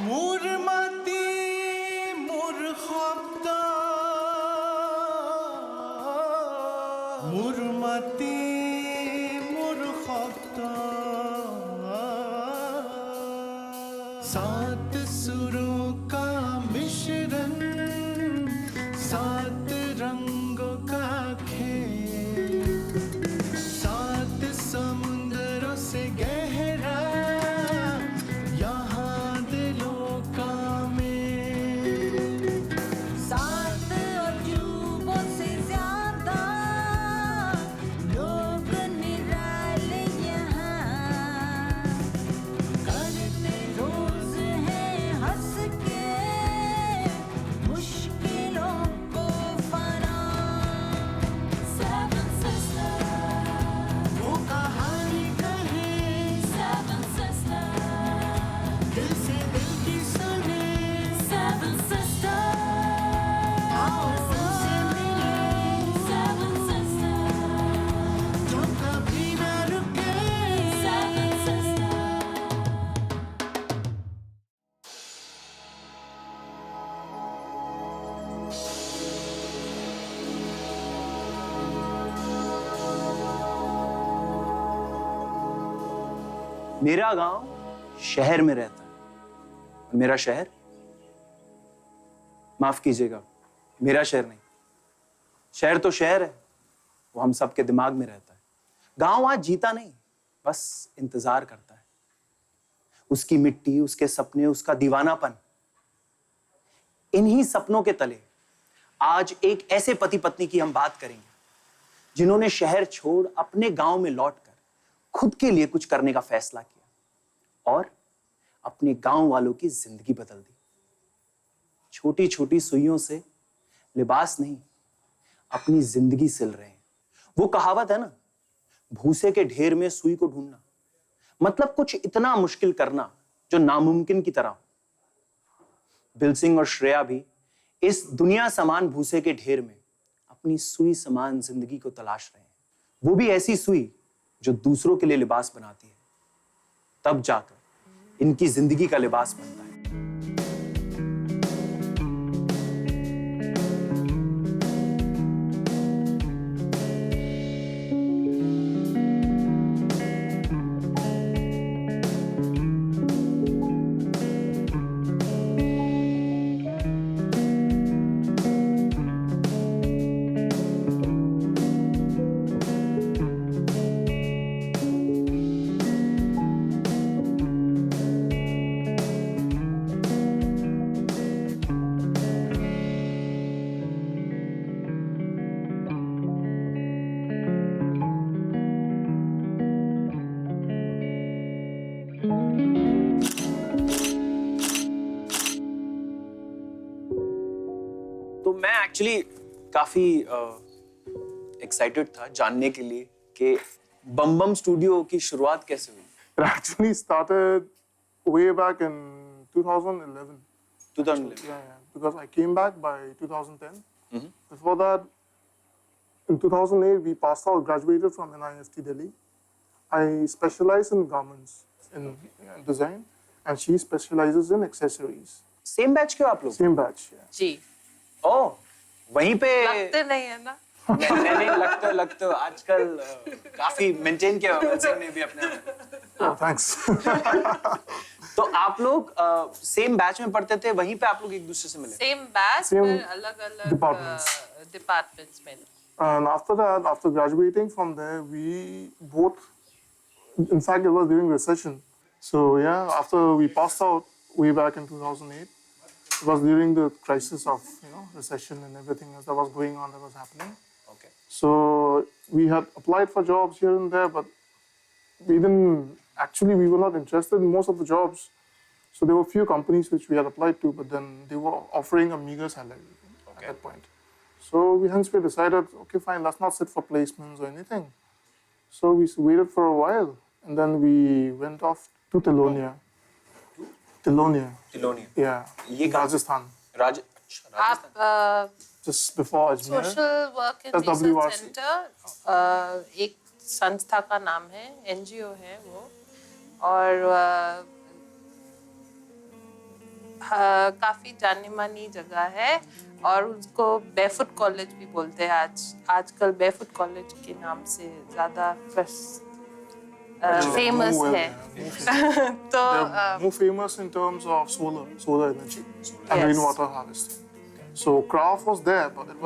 Murmati murkhabda Murmati murkhabda सात सुरों का मिश्रण सात रंगों का खेल सात समुंदरों से गहरा यहाँ दिलों का मेल सात अजूबों से ज्यादा लोग निराले यहाँ करते रोज है हंस के मुश्किलों को फना Seven Sisters वो कहानी कहे Seven Sisters दिल से दिल की सुने Seven Sisters आओ उनसे मिले Seven Sisters जो कभी ना रुके Seven Sisters मेरा गांव शहर में रहता है और मेरा शहर, माफ कीजिएगा, मेरा शहर नहीं। शहर तो शहर है, वो हम सबके दिमाग में रहता है। गांव आज जीता नहीं, बस इंतजार करता है। उसकी मिट्टी, उसके सपने, उसका दीवानापन, इन्हीं सपनों के तले आज एक ऐसे पति पत्नी की हम बात करेंगे जिन्होंने शहर छोड़ अपने गांव में लौटकर खुद के लिए कुछ करने का फैसला किया और अपने गांव वालों की जिंदगी बदल दी। छोटी छोटी सुइयों से लिबास नहीं, अपनी जिंदगी सिल रहे हैं। वो कहावत है ना, भूसे के ढेर में सुई को ढूंढना, मतलब कुछ इतना मुश्किल करना जो नामुमकिन की तरह हो। बिल सिंह और श्रेया भी इस दुनिया समान भूसे के ढेर में अपनी सुई समान जिंदगी को तलाश रहे हैं। वो भी ऐसी सुई जो दूसरों के लिए लिबास बनाती है, तब जाकर इनकी जिंदगी का लिबास बनता है। तो मैं एक्चुअली काफी एक्साइटेड था जानने के लिए कि बम बम स्टूडियो की शुरुआत कैसे हुई। It actually started way back in 2011. 2011। Yeah, because I came back by 2010. Before that, in 2008, we passed out, graduated from NIST Delhi. I specialize in garments, in design, and she specializes in accessories. Same batch क्यों आप लोग? Same batch, yeah. जी ओह, वहीं पे लगते नहीं है ना। नहीं लगते आजकल काफी मेंटेन किया हुआ सिंह ने भी अपने आप। Oh, thanks. तो आप लोग सेम बैच में पढ़ते थे, वहीं पे आप लोग एक दूसरे से मिले? सेम बैच Same पर अलग-अलग डिपार्टमेंट्स में। And after that, after graduating from there, we both, in fact, it was during recession. So yeah, after we passed out way back in 2008, it was during the crisis of recession and everything else that was going on, that was happening. Okay. So we had applied for jobs here and there, but we were not interested in most of the jobs. So there were few companies which we had applied to, but then they were offering a meager salary at that point. So we decided, okay, fine, let's not sit for placements or anything. So we waited for a while, and then we went off to Telonia. Tilonia. Yeah. ये Rajasthan. आप Just before Ajmer. Social work and SWRC. Research centre एक संस्था का नाम है, NGO है वो, और काफी जानी मानी जगह है और उसको बेफुट कॉलेज भी बोलते हैं आजकल बेफुट कॉलेज के नाम से ज्यादा फेमस More well, है yeah, more famous. तो They're more famous in terms of solar energy and Yes. rainwater harvesting. So craft was there, but it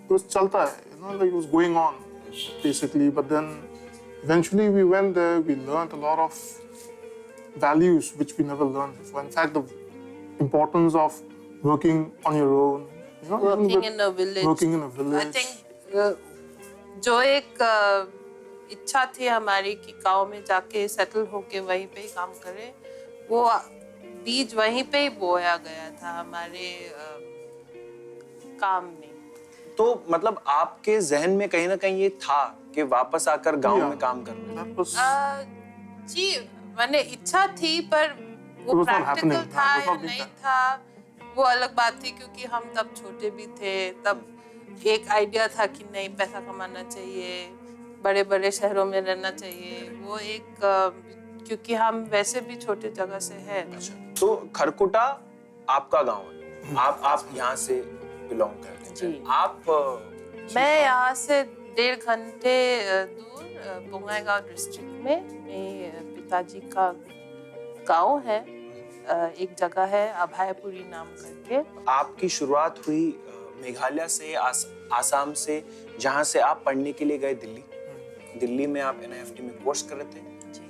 was chalta hai, like it was going on basically. But then eventually we went there, we learned a lot of values which we never learned before. In fact, the importance of working on your own, even working with in a village. working in a village. I think जो एक इच्छा थी हमारी कि गांव में जाके settle होके वहीं पे ही काम करें, वो बीज वहीं पे ही बोया गया था हमारे काम में। तो मतलब आपके जहन में कहीं ना कहीं ये था कि वापस आकर गांव Yeah. में काम करना। That was जी मैंने इच्छा थी पर वो It was not practical happening. था It was या not being नहीं done. था वो अलग बात थी, क्योंकि हम तब छोटे भी थे। तब एक आइडिया था कि नहीं पैसा कमाना चाहिए, बड़े बड़े शहरों में रहना चाहिए, वो एक क्योंकि हम वैसे भी छोटे जगह से हैं। तो खरकुटा आपका गांव है, आप यहाँ से बिलोंग करते हैं। जी। आप मैं यहाँ से 1.5 घंटे दूर बोंगाईगांव डिस्ट्रिक्ट में मेरे पिताजी का गांव है, एक जगह है अभयपुरी नाम करके। आपकी शुरुआत हुई मेघालय से, आसाम से, जहाँ से आप पढ़ने के लिए गए दिल्ली में आप NIFT में कोर्स कर रहे थे,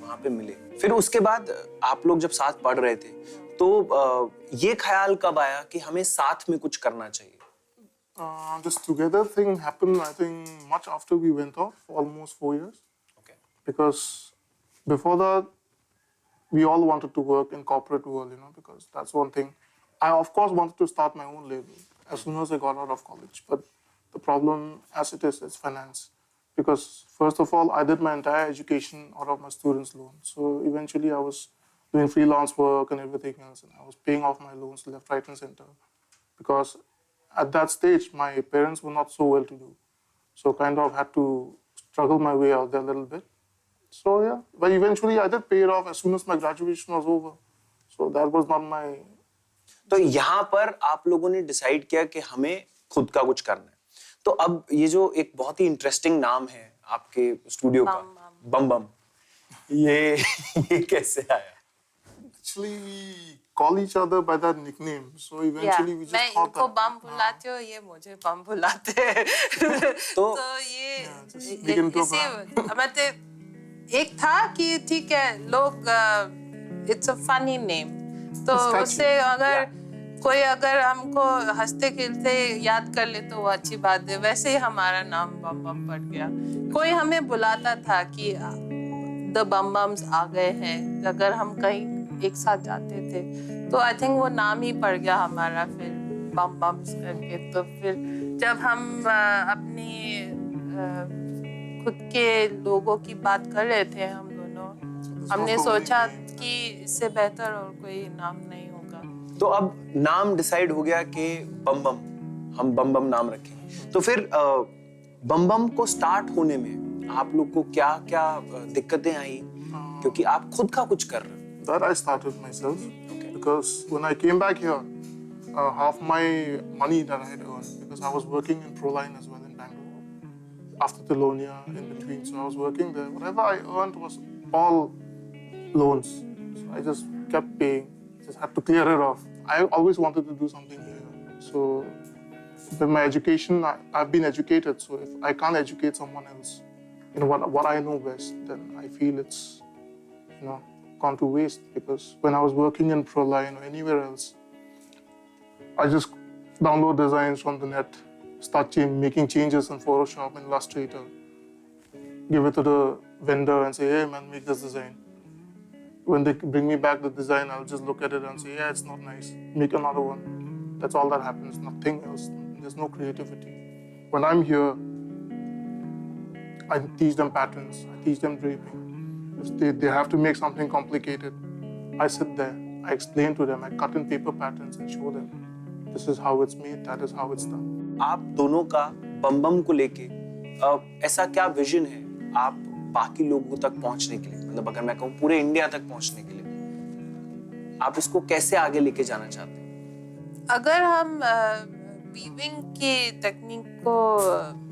वहाँ पे मिले। फिर उसके बाद आप लोग जब साथ पढ़ रहे थे तो ये ख्याल कब आया कि हमें साथ में कुछ करना चाहिए? this together thing happened, I think, much after we went off, almost 4 years. Okay. Because before that, we all wanted to work in corporate world, because that's one thing. I, of course, wanted to start my own label as soon as I got out of college. But the problem, as it is finance. Because first of all, I did my entire education out of my students' loan. So eventually, I was doing freelance work and everything else, and I was paying off my loans left, right, and center. Because at that stage, my parents were not so well-to-do, so kind of had to struggle my way out there a little bit. So yeah, but eventually I did pay it off as soon as my graduation was over. So that was not my. तो यहाँ पर आप लोगों ने decide किया कि हमें खुद का कुछ करना है। तो अब ये जो एक बहुत ही इंटरेस्टिंग नाम है आपके स्टूडियो का, बम बम, ये कैसे आया? Actually, we call each other by that nickname. So eventually we just मैं thought इनको that. बम बुलाती हूँ, ये मुझे बम बुलाते हैं। तो ये just make it go मतलब एक था कि ठीक है लोग इट्स अ फनी नेम, तो It's उससे अगर कोई अगर हमको हंसते खेलते याद कर ले तो वो अच्छी बात है। वैसे ही हमारा नाम बम बम पड़ गया। कोई हमें बुलाता था कि द बम बम्स आ गए हैं, अगर हम कहीं एक साथ जाते थे तो आई थिंक वो नाम ही पड़ गया हमारा फिर बम बम्स करके। तो फिर जब हम अपनी खुद के लोगों की बात कर रहे थे हम दोनों, हमने सोचा कि इससे बेहतर और कोई नाम नहीं होगा। तो अब नाम डिसाइड हो गया कि बम बम, हम बम बम नाम रखेंगे। तो फिर बम बम को स्टार्ट होने में आप लोग को क्या क्या दिक्कतें आई, क्योंकि आप खुद का कुछ कर रहे हो? That I started myself. Because when I came back here, half my money that I had earned, because I was working in Proline as well in Bangalore, after Telonia in between, so I was working there. Whatever I earned was all loans. So I just kept paying, just had to clear it off. I always wanted to do something here. So with my education, I've been educated, so if I can't educate someone else in what I know best, then I feel it's, gone to waste. Because when I was working in Proline or anywhere else, I just download designs from the net, start making changes in Photoshop and Illustrator, give it to the vendor and say, hey man, make this design. When they bring me back the design, I'll just look at it and say, yeah, it's not nice, make another one. That's all that happens, nothing else. There's no creativity. When I'm here, I teach them patterns, I teach them draping. If they have to make something complicated, I sit there, I explain to them, I cut in paper patterns and show them, this is how it's made, that is how it's done. आप दोनों का बम बम को लेके ऐसा क्या vision है आप बाकी लोगों तक पहुंचने के लिए? मतलब अगर मैं कहूँ पूरे इंडिया तक पहुंचने के लिए। आप इसको कैसे आगे लेके जाना चाहते हैं? अगर हम वीविंग की तकनीक को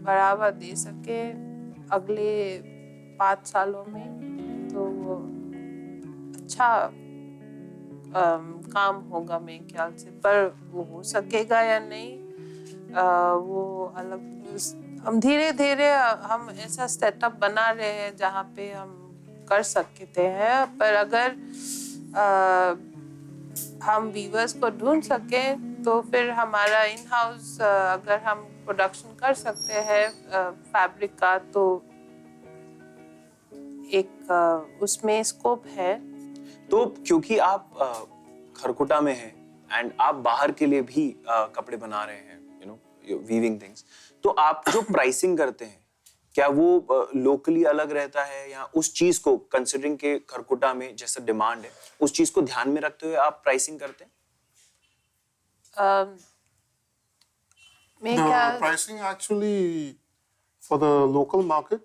बढ़ावा दे सके अगले 5 सालों में तो वो अच्छा काम होगा मेरे ख्याल से, पर वो हो सकेगा या नहीं वो अलग। हम धीरे धीरे हम ऐसा सेटअप बना रहे हैं जहाँ पे हम कर सकते हैं, पर अगर हम वीवर्स को ढूंढ सकें तो फिर हमारा इन हाउस अगर हम प्रोडक्शन कर सकते हैं फैब्रिक का तो एक उसमें स्कोप है। तो क्योंकि आप खरकुटा में हैं एंड आप बाहर के लिए भी कपड़े बना रहे हैं, यू नो वीविंग थिंग्स, तो आप जो प्राइसिंग करते हैं क्या वो लोकली अलग रहता है या उस चीज को कंसिडरिंग के खरकुटा में जैसा डिमांड है उस चीज को ध्यान में रखते हुए आप प्राइसिंग करते हैं? The pricing actually for the local market,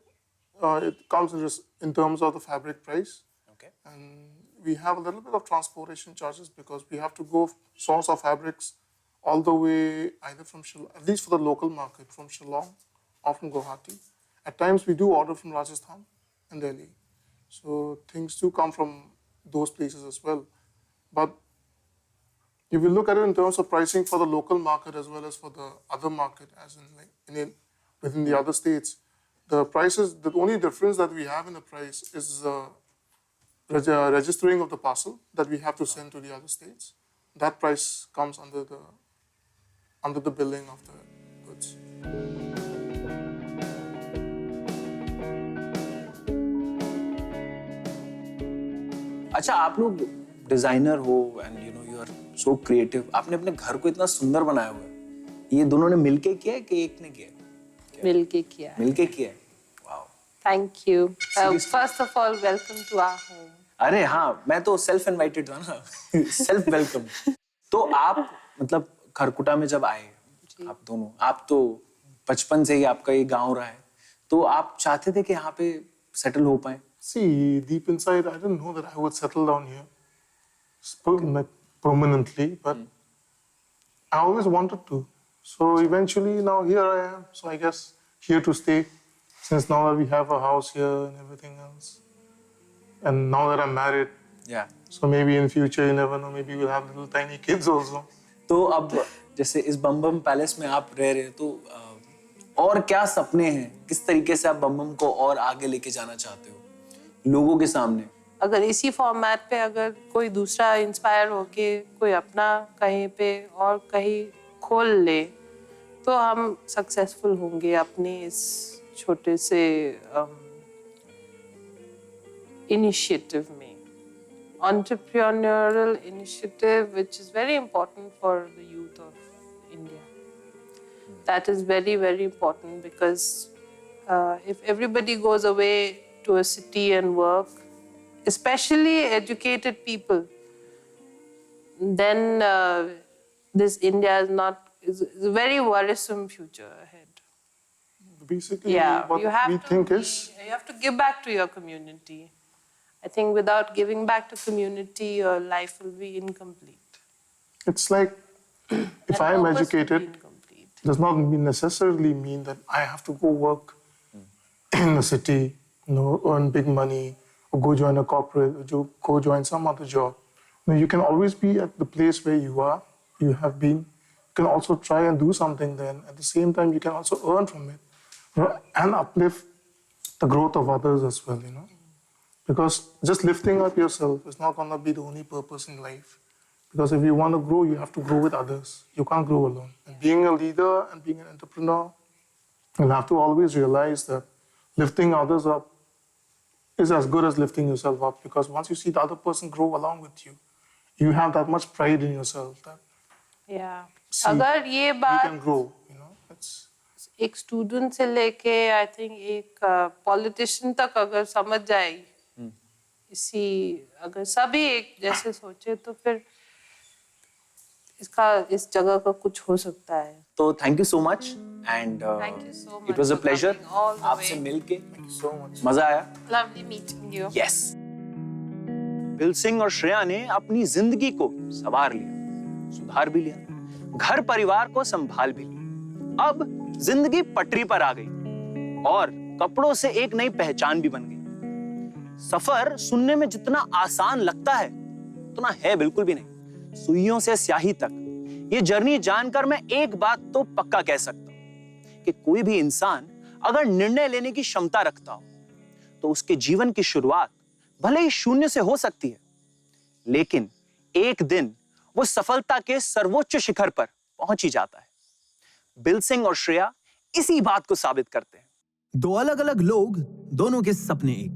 it comes in terms of the fabric price. Okay. And we have a little bit of transportation charges because we have to go source our fabrics all the way either from at least for the local market, from Shillong or from Guwahati. At times we do order from Rajasthan and Delhi. So things do come from those places as well. But if you look at it in terms of pricing for the local market as well as for the other market, as in within the other states, the prices, the only difference that we have in the price is registering of the parcel that we have to send to the other states. That price comes under the billing of the goods. अच्छा, आप लोग designer हो and you know you are so creative, आपने अपने घर को इतना सुंदर बनाया हुआ है, ये दोनों ने मिलके किया है कि एक ने किया है? मिलके किया। मिलके किया है। Wow, thank you. First of all welcome to our home. अरे हाँ, मैं तो सेल्फ इनवाइटेड था ना, सेल्फ वेलकम। तो आप मतलब खरकुटा में जब आए आप दोनों, आप तो बचपन से ही आपका ये गांव रहा है, तो आप चाहते थे कि यहाँ पे सेटल हो पाए? See, deep inside, I didn't know that I would settle down here permanently, but I always wanted to. So eventually, now here I am. So I guess here to stay, since now that we have a house here and everything else. And now that I'm married, Yeah. so maybe in future, you never know, maybe we'll have little tiny kids also. तो अब जैसे इस बम palace में आप रह रहे हैं, तो और क्या सपने हैं, किस तरीके से आप बम को और आगे लेके जाना चाहते हो लोगों के सामने? अगर इसी फॉर्मेट पे अगर कोई दूसरा इंस्पायर होके कोई अपना कहीं पे और कहीं खोल ले तो हम सक्सेसफुल होंगे अपने इस छोटे से इनिशिएटिव में, entrepreneurial initiative which is very important for the youth of India. That is very, very important because if everybody goes away to a city and work, especially educated people, then this India is a very worrisome future ahead. Basically, Yeah, what you have we to think be- is, you have to give back to your community. I think without giving back to community, your life will be incomplete. it's like, if And I am purpose will be educated, incomplete. does not necessarily mean that I have to go work in the city, you know, earn big money, or go join a corporate, or go join some other job. You know, you can always be at the place where you are, you have been. You can also try and do something then. At the same time, you can also earn from it, you know, and uplift the growth of others as well, you know. Because just lifting up yourself is not going to be the only purpose in life. Because if you want to grow, you have to grow with others. You can't grow alone. And being a leader and being an entrepreneur, you'll have to always realize that lifting others up is as good as lifting yourself up. Because once you see the other person grow along with you, you have that much pride in yourself that Yeah. See, अगर ये we बात can grow. You know, it's एक student से लेके I think एक politician तक अगर समझ जाए इसी, अगर सभी एक जैसे सोचे तो फिर इसका इस जगह का कुछ हो सकता है। तो thank you so much and Thank you so much it was a for pleasure coming all the आपसे way. मिलके so much. मजा आया। Lovely meeting you. Yes bill Singh और श्रेया ने अपनी जिंदगी को संवार लिया, सुधार भी लिया, घर परिवार को संभाल भी लिया। अब जिंदगी पटरी पर आ गई और कपड़ों से एक नई पहचान भी बन गई। सफर सुनने में जितना आसान लगता है उतना है बिल्कुल भी नहीं। सुइयों से स्याही तक ये जर्नी जानकर मैं एक बात तो पक्का कह सकता हूं कि कोई भी इंसान अगर निर्णय लेने की क्षमता रखता हो तो उसके जीवन की शुरुआत भले ही शून्य से हो सकती है, लेकिन एक दिन वो सफलता के सर्वोच्च शिखर पर पहुंच ही जाता है। बिल सिंह और श्रेया इसी बात को साबित करते हैं। दो अलग अलग लोग, दोनों के सपने एक,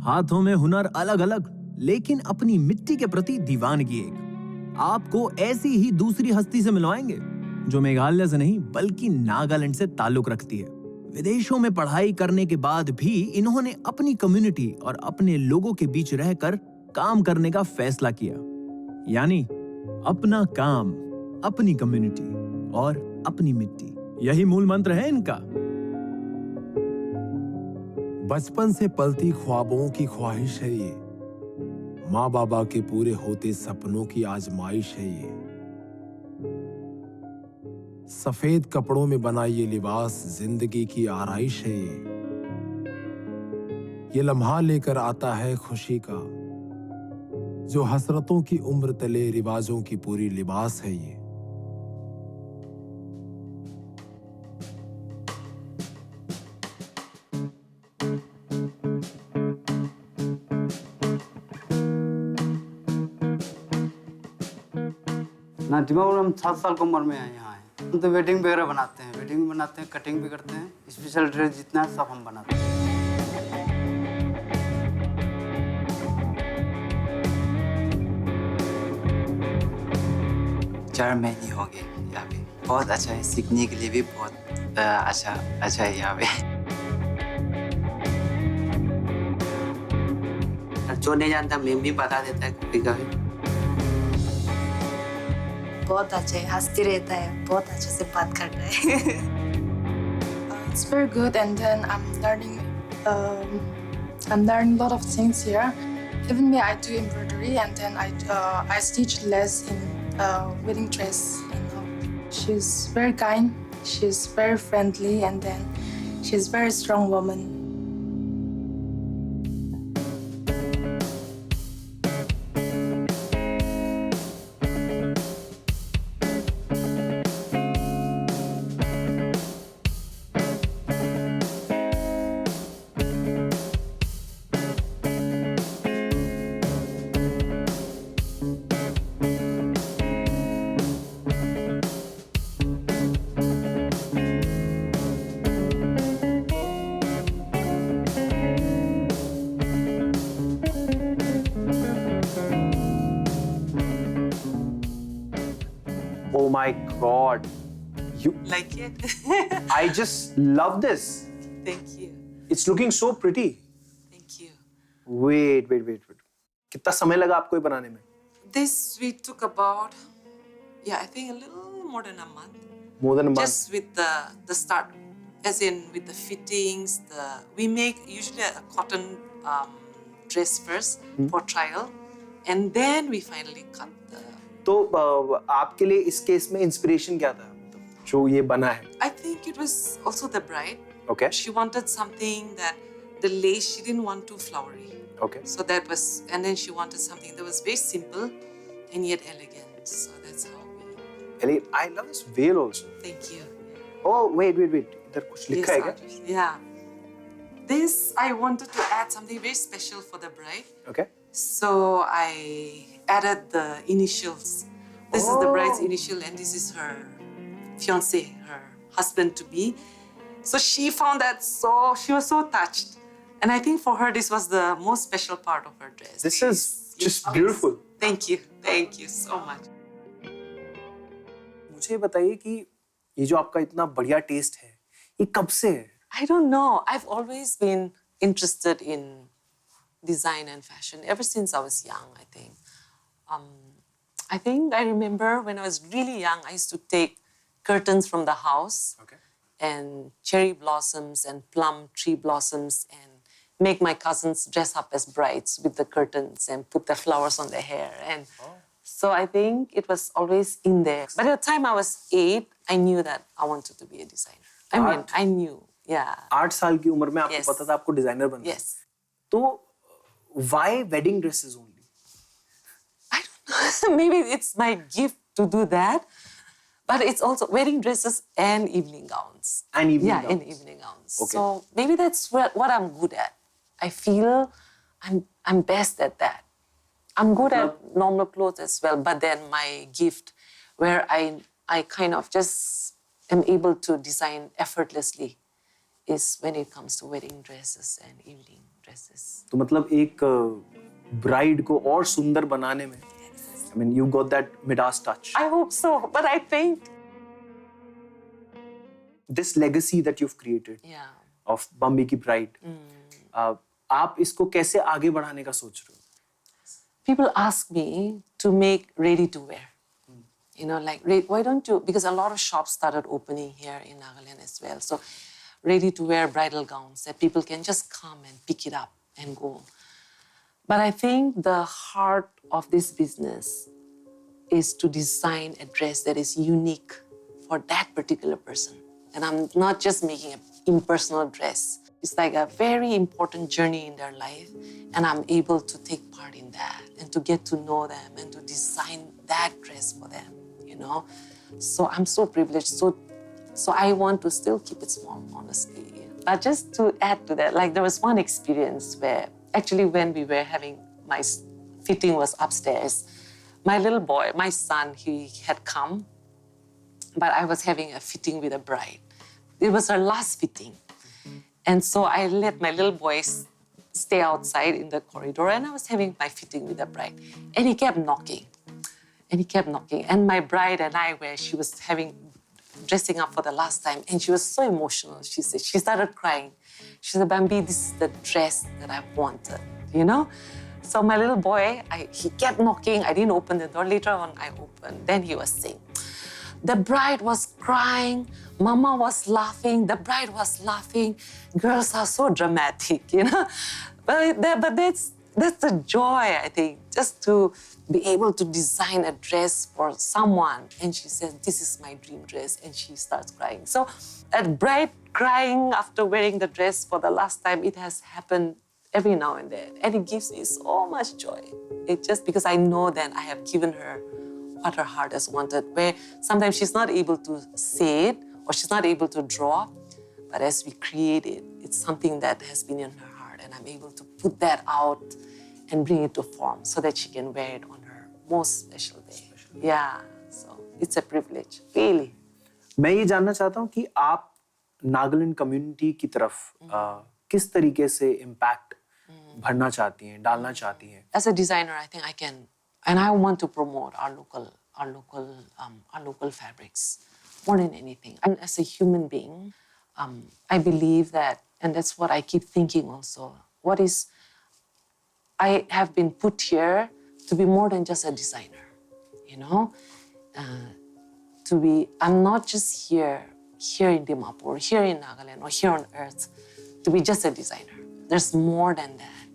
हाथों में हुनर अलग अलग, लेकिन अपनी मिट्टी के प्रति दीवानगी एक। आपको ऐसी ही दूसरी हस्ती से मिलवाएंगे जो मेघालय से नहीं बल्कि नागालैंड से ताल्लुक रखती है। विदेशों में पढ़ाई करने के बाद भी इन्होंने अपनी कम्युनिटी और अपने लोगों के बीच रहकर काम करने का फैसला किया। यानी अपना काम, अपनी कम्युनिटी और अपनी मिट्टी, यही मूल मंत्र है इनका। बचपन से पलती ख्वाबों की ख्वाहिश है ये, माँ बाबा के पूरे होते सपनों की आजमाइश है ये। सफेद कपड़ों में बना ये लिबास जिंदगी की आराइश है ये लम्हा लेकर आता है खुशी का, जो हसरतों की उम्र तले रिवाजों की पूरी लिबास है ये। ना दिमाग हम 7 साल की उम्र में आए यहाँ आए। हम तो वेडिंग वगैरह बनाते हैं, वेडिंग भी बनाते हैं, कटिंग भी करते हैं, स्पेशल ड्रेस जितना है सब हम बनाते हैं। चार महीने हो गए यहाँ पे। बहुत अच्छा है, सीखने के लिए भी बहुत अच्छा है यहाँ पे। जो नहीं जानता मैं भी बता देता है कभी कभी। बहुत अच्छा है, हंसते रहता है, बहुत अच्छे से बात करता है। It's very good, and then I'm learning a lot of things here. Even me, I do embroidery, and then I stitch less in wedding dress. She's very kind, she's very friendly, and then she's very strong woman. Oh my God. You, Like it? I just love this. Thank you. It's looking so pretty. Thank you. Wait. कितना समय लगा आपको ये बनाने में? This we took about, I think a little more than a month. More than a month. Just with the start, as in with the fittings. We make usually a cotton dress first for trial, and then we finally cut the. तो आपके लिए इस case में inspiration क्या था, मतलब जो ये बना है? I think it was also the bride. Okay. She wanted something that the lace, she didn't want too flowery. Okay. So that was, and then she wanted something that was very simple and yet elegant. So that's how we. Ellie, I love this veil also. Thank you. Oh wait. इधर कुछ लिखा है क्या? Yeah. This, I wanted to add something very special for the bride. Okay. So I added the initials. This is the bride's initial, and this is her fiancé, her husband to be. So she found that she was so touched. And I think for her, this was the most special part of her dress. This is just beautiful. Thank you so much. मुझे बताइए कि ये जो आपका इतना बढ़िया test है, ये कब से है? I don't know. I've always been interested in design and fashion ever since I was young, I think. I remember when I was really young, I used to take curtains from the house and cherry blossoms and plum tree blossoms and make my cousins dress up as brides with the curtains and put the flowers on their hair. And so I think it was always in there. By the time I was 8, I knew that I wanted to be a designer. I mean, Art? I knew, yeah. 8 साल की उम्र में आपको Yes. पता था आपको designer बनना है। Yes. तो why wedding dresses only? I don't know. Maybe it's my gift to do that. But it's also wedding dresses and evening gowns. And evening yeah, gowns. and evening gowns. Okay. So maybe that's what I'm good at. I feel I'm best at that. I'm good at normal clothes as well, but then my gift, where I kind of just am able to design effortlessly, is when it comes to wedding dresses and evening dresses. तो मतलब एक bride को और सुंदर बनाने में, I mean, you got that Midas touch. I hope so, but I think, This legacy that you've created yeah. of Bambi की bride, आप इसको कैसे आगे बढ़ाने का सोच रहे हो? People ask me to make ready to wear. You know, like, why don't you, because a lot of shops started opening here in Nagaland as well. So ready to wear bridal gowns that people can just come and pick it up and go. But I think the heart of this business is to design a dress that is unique for that particular person. And I'm not just making an impersonal dress. It's like a very important journey in their life, and I'm able to take part in that and to get to know them and to design that dress for them, you know? So I'm so privileged. So I want to still keep it small, honestly. But just to add to that, like there was one experience where actually when we were having, my fitting was upstairs, my little boy, my son, he had come, but I was having a fitting with a bride. It was her last fitting. And so I let my little boy stay outside in the corridor, and I was having my fitting with the bride. And he kept knocking. And my bride and I, where she was dressing up for the last time, and she was so emotional. She said, she started crying. She said, Bambi, this is the dress that I wanted, you know? So my little boy, he kept knocking. I didn't open the door. Later on, I opened. Then he was saying, the bride was crying, Mama was laughing, the bride was laughing. Girls are so dramatic, you know? But that's the joy, I think, just to be able to design a dress for someone. And she says, this is my dream dress. And she starts crying. So a bride crying after wearing the dress for the last time, it has happened every now and then. And it gives me so much joy. It's just because I know that I have given her what her heart has wanted, where sometimes she's not able to say it or she's not able to draw, but as we create it, it's something that has been in her heart, and I'm able to put that out and bring it to form so that she can wear it on her most special day. Yeah, so it's a privilege, really. मैं ये जानना चाहता हूँ कि आप Nagaland community की तरफ किस तरीके से इम्पैक्ट भरना चाहती हैं, डालना चाहती हैं? As a designer, I think I can, and I want to promote our local fabrics more than anything. And as a human being, I believe that, and that's what I keep thinking also. I have been put here to be more than just a designer, you know? I'm not just here in Dimapur, here in Nagaland, or here on earth, to be just a designer. There's more than that.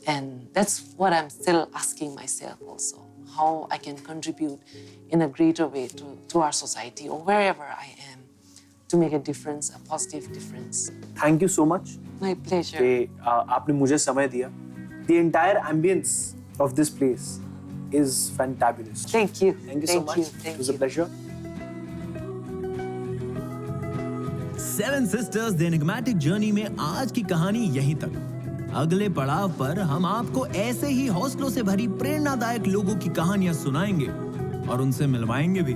And that's what I'm still asking myself also, how I can contribute in a greater way to our society or wherever I am to make a difference, a positive difference. Thank you so much. My pleasure. कि आपने मुझे समय दिया. The entire ambience of this place is fantabulous. Thank you. Thank you so much. Thank It was a you. pleasure. Seven sisters the enigmatic journey में आज की कहानी यहीं तक। अगले पड़ाव पर हम आपको ऐसे ही हौसलों से भरी प्रेरणादायक लोगों की कहानियां सुनाएंगे और उनसे मिलवाएंगे भी।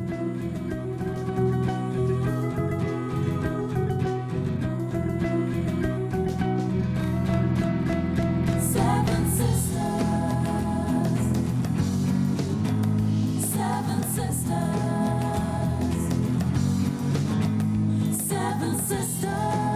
Seven sisters. Seven sisters. Seven sisters.